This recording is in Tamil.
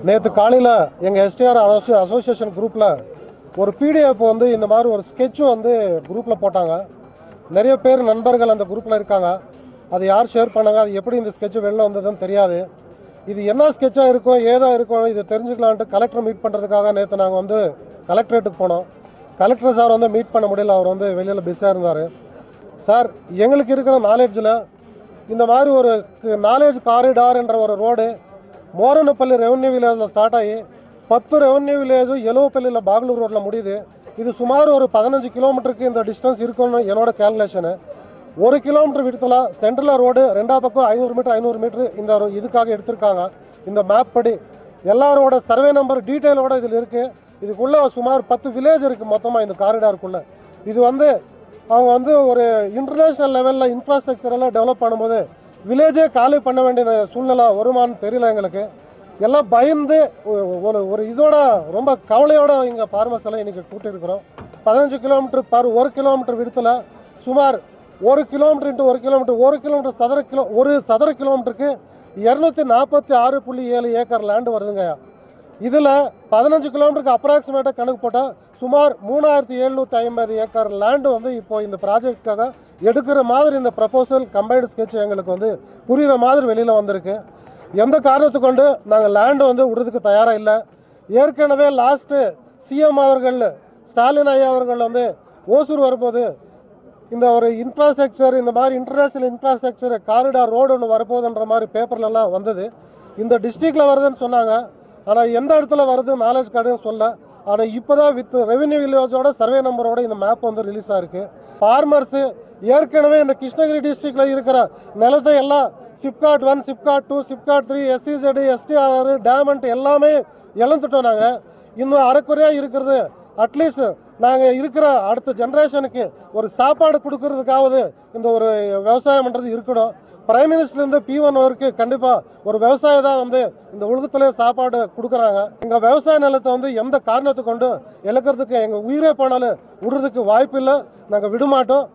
நேற்று காலையில் எங்கள் எஸ்டிஆர் அசோசியேஷன் குரூப்பில் ஒரு பிடிஎஃப் வந்து இந்த மாதிரி ஒரு ஸ்கெட்சும் வந்து குரூப்பில் போட்டாங்க. நிறைய பேர் நண்பர்கள் அந்த குரூப்பில் இருக்காங்க. அது யார் ஷேர் பண்ணாங்க, அது எப்படி இந்த ஸ்கெட்சு வெளில வந்ததுன்னு தெரியாது. இது என்ன ஸ்கெட்சாக இருக்கும், ஏதாக இருக்கும், இது தெரிஞ்சுக்கலான்ட்டு கலெக்டர் மீட் பண்ணுறதுக்காக நேற்று நாங்கள் வந்து கலெக்டரேட்டுக்கு போனோம். கலெக்டர் சார் வந்து மீட் பண்ண முடியல, அவர் வந்து வெளியில் பிஸியாக இருந்தார். சார், எங்களுக்கு இருக்கிற நாலேஜில் இந்த மாதிரி ஒரு நாலேஜ் காரிடார் என்ற ஒரு ரோடு மோரனப்பள்ளி ரெவன்யூ வில்லேஜில் ஸ்டார்ட் ஆகி 10 ரெவன்யூ வில்லேஜும் எலுவப்பள்ளியில் பாகலூர் ரோட்டில் முடியுது. இது சுமார் ஒரு 15 கிலோமீட்டருக்கு இந்த டிஸ்டன்ஸ் இருக்குன்னு என்னோட கேல்குலேஷனு. 1 கிலோமீட்டர் விடத்தில் சென்ட்ரல் ரோடு, ரெண்டாவது பக்கம் 500 மீட்டர் இந்த இதுக்காக எடுத்திருக்காங்க. இந்த மேப் படி எல்லாரோட சர்வே நம்பர் டீட்டெயிலோடு இதில் இருக்குது. இதுக்குள்ளே சுமார் 10 வில்லேஜ் இருக்குது மொத்தமாக இந்த காரிடாருக்குள்ளே. இது வந்து அவங்க வந்து ஒரு இன்டர்நேஷ்னல் லெவலில் இன்ஃப்ராஸ்ட்ரக்சர் எல்லாம் டெவலப் பண்ணும்போது வில்லேஜே காலி பண்ண வேண்டிய சூழ்நிலை வருமானு தெரியல எங்களுக்கு. எல்லாம் பயந்து ஒரு இதோட ரொம்ப கவலையோடு இங்கே ஃபார்மர்ஸ் எல்லாம் இன்றைக்கி கூட்டியிருக்கிறோம். 15 கிலோமீட்டர் பர் 1 கிலோமீட்டர் விடத்தில் சுமார் 1 கிலோமீட்டர் இன்ட்டு 1 கிலோமீட்டர் 1 கிலோமீட்டர் ஒரு சதுர கிலோமீட்டருக்கு 246.7 ஏக்கர் லேண்டு வருதுங்க. இதில் 15 கிலோமீட்டருக்கு அப்ராக்சிமேட்டாக கணக்கு போட்டால் சுமார் 3750 ஏக்கர் லேண்டு வந்து இப்போது இந்த ப்ராஜெக்டுக்காக எடுக்கிற மாதிரி இந்த ப்ரப்போசல் கம்பைன்டு ஸ்கெட்ச் எங்களுக்கு வந்து புரிகிற மாதிரி வெளியில் வந்திருக்கு. எந்த காரணத்தை கொண்டு நாங்கள் லேண்டு வந்து விடுறதுக்கு தயாராக இல்லை. ஏற்கனவே லாஸ்ட்டு சிஎம் அவர்கள் ஸ்டாலின் ஐயா அவர்கள் வந்து ஓசூர் வரும்போது இந்த ஒரு இன்ஃப்ராஸ்ட்ரக்சர், இந்த மாதிரி இன்டர்நேஷ்னல் இன்ஃப்ராஸ்ட்ரக்சர் காரிடார் ரோடு ஒன்று வரப்போகுதுன்ற மாதிரி பேப்பர்லலாம் வந்தது. இந்த டிஸ்ட்ரிக்டில் வருதுன்னு சொன்னாங்க. ஆனால் எந்த இடத்துல வருது நாலேஜ் கார்டுன்னு சொல்ல. ஆனால் இப்போ தான் வித் ரெவன்யூ வில்லேஜோட சர்வே நம்பரோட இந்த மேப் வந்து ரிலீஸ் ஆகிருக்கு. ஃபார்மர்ஸு ஏற்கனவே இந்த கிருஷ்ணகிரி டிஸ்ட்ரிக்டில் இருக்கிற நிலத்தை எல்லாம் SIPCOT 1, SIPCOT 2, SIPCOT 3, SEZ, STR, diamond எல்லாமே இழந்துட்டோம். நாங்கள் இன்னும் அரைக்குறையாக இருக்கிறது. அட்லீஸ்ட் நாங்கள் இருக்கிற அடுத்த ஜென்ரேஷனுக்கு ஒரு சாப்பாடு கொடுக்கறதுக்காவது இந்த ஒரு விவசாயம் பண்ணுறது இருக்கணும். பிரைம் மினிஸ்டர்லேருந்து P1 வரைக்கும் கண்டிப்பாக ஒரு விவசாயம் தான் வந்து இந்த உலகத்திலே சாப்பாடு கொடுக்குறாங்க. எங்கள் விவசாய நிலத்தை வந்து எந்த காரணத்தை கொண்டு இழக்கிறதுக்கு எங்கள் உயிரே போனாலும் விடுறதுக்கு வாய்ப்பு இல்லை. நாங்கள் விடமாட்டோம்.